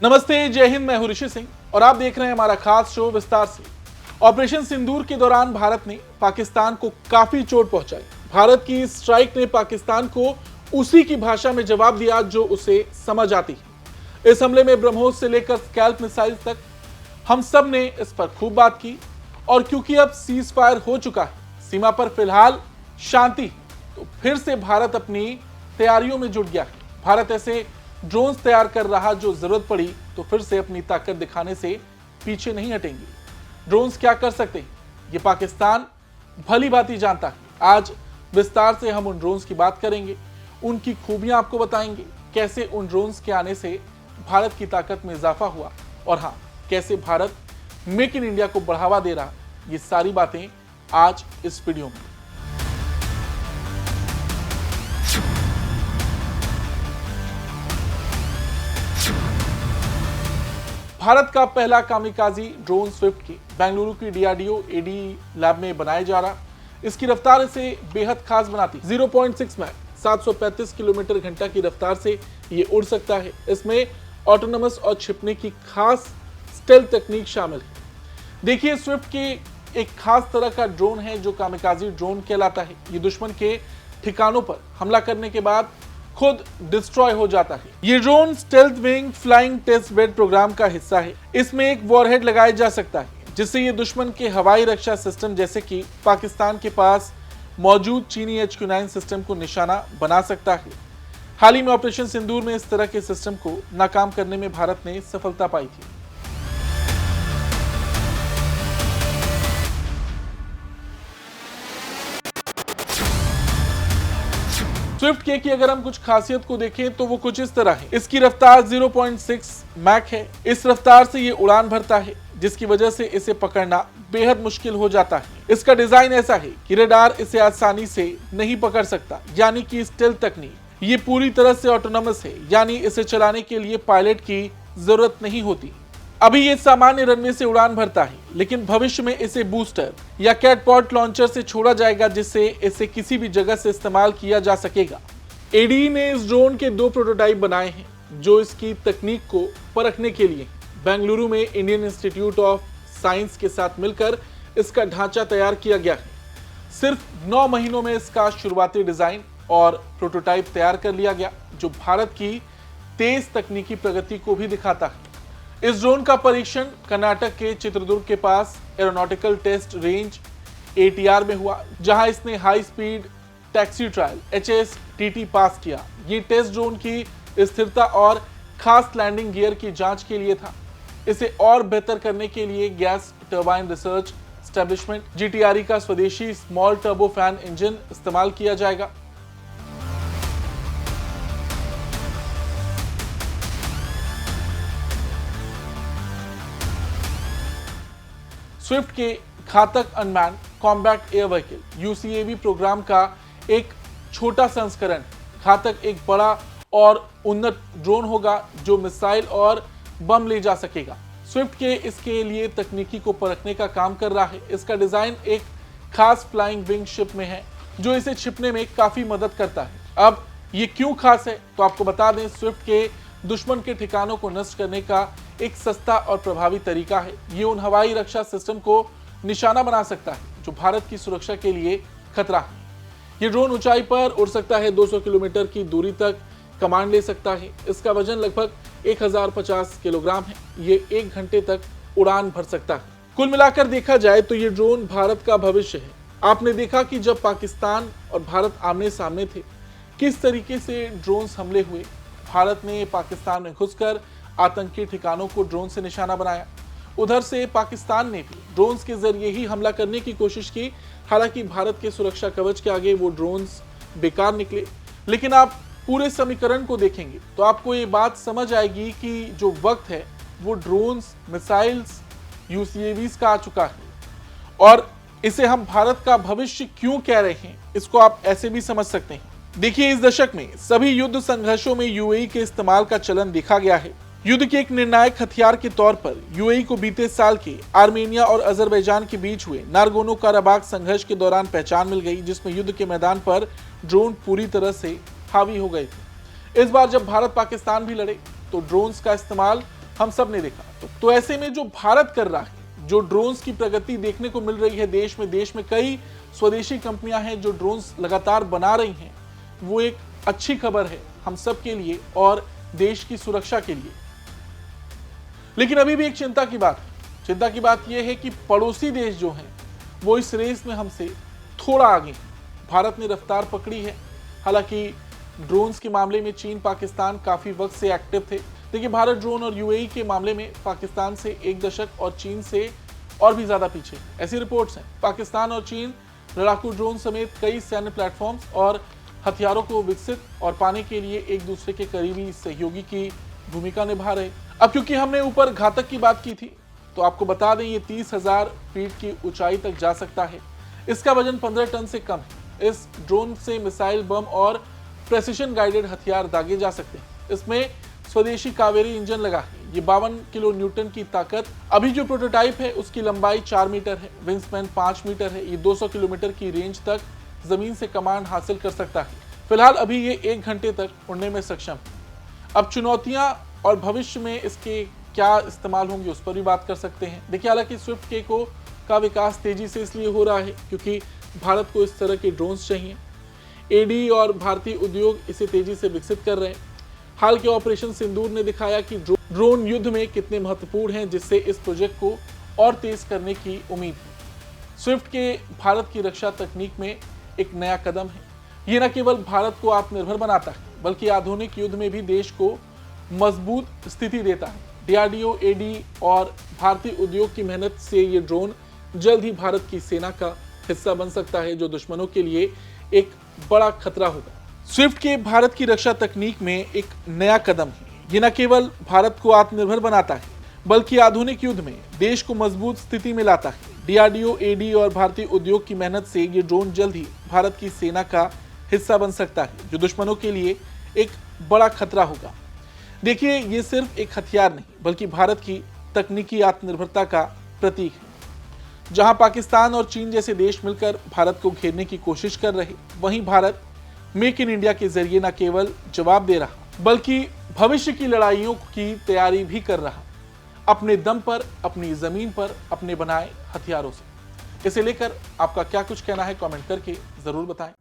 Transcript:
नमस्ते, जय हिंद। मैं हूं ऋषि सिंह और आप देख रहे हैं हमारा खास शो विस्तार से। ऑपरेशन सिंदूर के दौरान भारत ने पाकिस्तान को काफी चोट पहुंचाई। भारत की स्ट्राइक ने पाकिस्तान को उसी की भाषा में जवाब दिया जो उसे समझ आती है। इस हमले में ब्रह्मोस से लेकर स्कैल्प मिसाइल तक हम सब ने इस पर खूब बात की। और क्योंकि अब सीज फायर हो चुका है, सीमा पर फिलहाल शांति, तो फिर से भारत अपनी तैयारियों में जुट गया है। भारत ऐसे ड्रोन्स तैयार कर रहा जो जरूरत पड़ी तो फिर से अपनी ताकत दिखाने से पीछे नहीं हटेंगे। ड्रोन्स क्या कर सकते हैं, ये पाकिस्तान भली भांति जानता है। आज विस्तार से हम उन ड्रोन्स की बात करेंगे, उनकी खूबियां आपको बताएंगे, कैसे उन ड्रोन्स के आने से भारत की ताकत में इजाफा हुआ और हाँ, कैसे भारत मेक इन इंडिया को बढ़ावा दे रहा। ये सारी बातें आज इस वीडियो में। भारत का पहला कामिकाजी ड्रोन स्विफ्ट की बेंगलुरु की डीआरडीओ एडी लैब में बनाया जा रहा। इसकी रफ्तार इसे बेहद खास बनाती। 0.6 मैक 735 किलोमीटर घंटा की रफ्तार से ये उड़ सकता है। इसमें ऑटोनमस और छिपने की खास स्टेल्थ तकनीक शामिल है। देखिए, स्विफ्ट की एक खास तरह का ड्रोन है जो कामिकाजी ड्रोन कहलाता है। ये दुश्मन के ठिकानों पर हमला करने के बाद खुद डिस्ट्रॉय हो जाता है। ये drone stealth wing flying test bed programme का हिस्सा है। इसमें एक वॉरहेड लगाया जा सकता है जिससे ये दुश्मन के हवाई रक्षा सिस्टम जैसे कि पाकिस्तान के पास मौजूद चीनी HQ-9 सिस्टम को निशाना बना सकता है। हाल ही में ऑपरेशन सिंदूर में इस तरह के सिस्टम को नाकाम करने में भारत ने सफलता पाई थी। स्विफ्ट के की अगर हम कुछ खासियत को देखें तो वो कुछ इस तरह है। इसकी रफ्तार 0.6 मैक है। इस रफ्तार से ये उड़ान भरता है जिसकी वजह से इसे पकड़ना बेहद मुश्किल हो जाता है। इसका डिजाइन ऐसा है कि रडार इसे आसानी से नहीं पकड़ सकता, यानी कि स्टेल्थ तकनीक। ये पूरी तरह से ऑटोनोमस है, यानी इसे चलाने के लिए पायलट की जरूरत नहीं होती। अभी ये सामान्य रनवे से उड़ान भरता है, लेकिन भविष्य में इसे बूस्टर या कैटपॉट लॉन्चर से छोड़ा जाएगा जिससे इसे किसी भी जगह से इस्तेमाल किया जा सकेगा। एडी ने इस ड्रोन के 2 प्रोटोटाइप बनाए हैं जो इसकी तकनीक को परखने के लिए बेंगलुरु में इंडियन इंस्टीट्यूट ऑफ साइंस के साथ मिलकर इसका ढांचा तैयार किया गया है। सिर्फ 9 महीनों में इसका शुरुआती डिजाइन और प्रोटोटाइप तैयार कर लिया गया जो भारत की तेज तकनीकी प्रगति को भी दिखाता है। इस ड्रोन का परीक्षण कर्नाटक के चित्रदुर्ग के पास एरोनॉटिकल टेस्ट रेंज ATR में हुआ, जहां इसने high speed taxi trial HSTT पास किया। ये टेस्ट ड्रोन की स्थिरता और खास लैंडिंग गियर की जांच के लिए था। इसे और बेहतर करने के लिए gas turbine research establishment GTRE का स्वदेशी स्मॉल टर्बो फैन इंजन इस्तेमाल किया जाएगा। स्विफ्ट के Ghatak unmanned combat air vehicle UCAV programme का एक छोटा संस्करण। घातक एक बड़ा और उन्नत ड्रोन होगा जो मिसाइल और बम ले जा सकेगा। स्विफ्ट के इसके लिए तकनीकी को परखने का काम कर रहा है। इसका डिजाइन एक खास फ्लाइंग विंग शिप में है जो इसे छिपने में काफी मदद करता है। अब ये क्यों खास है तो आपको बता दें, स्विफ्ट के दुश्मन के ठिकानों को नष्ट करने का एक सस्ता और प्रभावी तरीका है। ये उन हवाई रक्षा सिस्टम को निशाना बना सकता है जो भारत की सुरक्षा के लिए खतरा है। ये ड्रोन ऊंचाई पर उड़ सकता है, 200 किलोमीटर की दूरी तक कमांड ले सकता है। इसका वजन लगभग 1050 किलोग्राम है। ये 1 घंटे तक उड़ान भर सकता है। कुल मिलाकर देखा जाए तो ये ड्रोन भारत का भविष्य है। आपने देखा कि जब पाकिस्तान और भारत आमने सामने थे, किस तरीके से ड्रोन्स हमले हुए। भारत ने पाकिस्तान में घुसकर आतंकी ठिकानों को ड्रोन से निशाना बनाया। उधर से पाकिस्तान ने भी ड्रोन्स के जरिए ही हमला करने की कोशिश की। हालांकि भारत के सुरक्षा कवच के आगे वो ड्रोन्स बेकार निकले। लेकिन आप पूरे समीकरण को देखेंगे तो आपको ये बात समझ आएगी कि जो वक्त है वो ड्रोन्स, मिसाइल्स, UCAVs का आ चुका है। और इसे हम भारत का भविष्य क्यों कह रहे हैं, इसको आप ऐसे भी समझ सकते हैं। देखिए, इस दशक में सभी युद्ध संघर्षों में UAE के इस्तेमाल का चलन देखा गया है। युद्ध के एक निर्णायक हथियार के तौर पर UAE को बीते साल के आर्मेनिया और अजरबैजान के बीच हुए नारगोनो काराबाग संघर्ष के दौरान पहचान मिल गई, जिसमें युद्ध के मैदान पर ड्रोन पूरी तरह से हावी हो गए थे। इस बार जब भारत पाकिस्तान भी लड़े तो ड्रोन्स का इस्तेमाल हम सब ने देखा। तो ऐसे में जो भारत कर रहा है, जो ड्रोन्स की प्रगति देखने को मिल रही है देश में कई स्वदेशी कंपनियां हैं जो ड्रोन्स लगातार बना रही हैं, वो एक अच्छी खबर है हम सब के लिए और देश की सुरक्षा के लिए। लेकिन अभी भी एक चिंता की बात यह है कि पड़ोसी देश जो हैं वो इस रेस में हमसे थोड़ा आगे हैं। भारत ने रफ्तार पकड़ी है। हालांकि ड्रोन्स के मामले में चीन पाकिस्तान काफी वक्त से एक्टिव थे। देखिए, भारत ड्रोन और यूएई के मामले में पाकिस्तान से 1 दशक और चीन से और भी ज्यादा पीछे, ऐसी रिपोर्ट्स हैं। पाकिस्तान और चीन लड़ाकू ड्रोन समेत कई सैन्य प्लेटफॉर्म्स और हथियारों को विकसित और पाने के लिए एक दूसरे के करीबी सहयोगी की भूमिका निभा रहे। अब क्योंकि हमने ऊपर घातक की बात की थी, तो आपको बता दें ये 30,000 फीट की ऊंचाई तक जा सकता है। इसका वजन 15 टन से कम है। इस ड्रोन से मिसाइल, बम और प्रेसिशन गाइडेड हथियार दागे जा सकते हैं। इसमें स्वदेशी कावेरी इंजन लगा है। ये 52 किलो न्यूटन की ताकत। अभी जो प्रोटोटाइप है उसकी लंबाई 4 मीटर है, विंग स्पैन 5 मीटर है। ये 200 किलोमीटर की रेंज तक जमीन से कमांड हासिल कर सकता है। फिलहाल अभी ये 1 घंटे तक उड़ने में सक्षम है। अब चुनौतियां और भविष्य में इसके क्या इस्तेमाल होंगे उस पर भी बात कर सकते हैं। देखिए, हालांकि स्विफ्ट के का विकास तेजी से इसलिए हो रहा है क्योंकि भारत को इस तरह के ड्रोन्स चाहिए। एडी और भारतीय उद्योग इसे तेजी से विकसित कर रहे हैं। हाल के ऑपरेशन सिंदूर ने दिखाया कि ड्रोन युद्ध में कितने महत्वपूर्ण हैं, जिससे इस प्रोजेक्ट को और तेज करने की उम्मीद है। स्विफ्ट के भारत की रक्षा तकनीक में एक नया कदम है। ये न केवल भारत को आत्मनिर्भर बनाता है, बल्कि आधुनिक युद्ध में भी देश को मजबूत स्थिति देता है। डीआरडीओ, एडी और भारतीय उद्योग की मेहनत से ये ड्रोन जल्द ही भारत की सेना का हिस्सा बन सकता है, जो दुश्मनों के लिए एक बड़ा खतरा होगा। स्विफ्ट के भारत की रक्षा तकनीक में एक नया कदम है। ये न केवल भारत को आत्मनिर्भर बनाता है, बल्कि आधुनिक युद्ध में देश को मजबूत स्थिति में लाता है। डीआरडीओ, एडी और भारतीय उद्योग की मेहनत से ये ड्रोन जल्द ही भारत की सेना का हिस्सा बन सकता है, जो दुश्मनों के लिए एक बड़ा खतरा होगा। देखिए, ये सिर्फ एक हथियार नहीं, बल्कि भारत की तकनीकी आत्मनिर्भरता का प्रतीक है। जहां पाकिस्तान और चीन जैसे देश मिलकर भारत को घेरने की कोशिश कर रहे, वहीं भारत मेक इन इंडिया के जरिए न केवल जवाब दे रहा, बल्कि भविष्य की लड़ाइयों की तैयारी भी कर रहा, अपने दम पर, अपनी जमीन पर, अपने बनाए हथियारों से। इसे लेकर आपका क्या कुछ कहना है, कमेंट करके जरूर बताएं।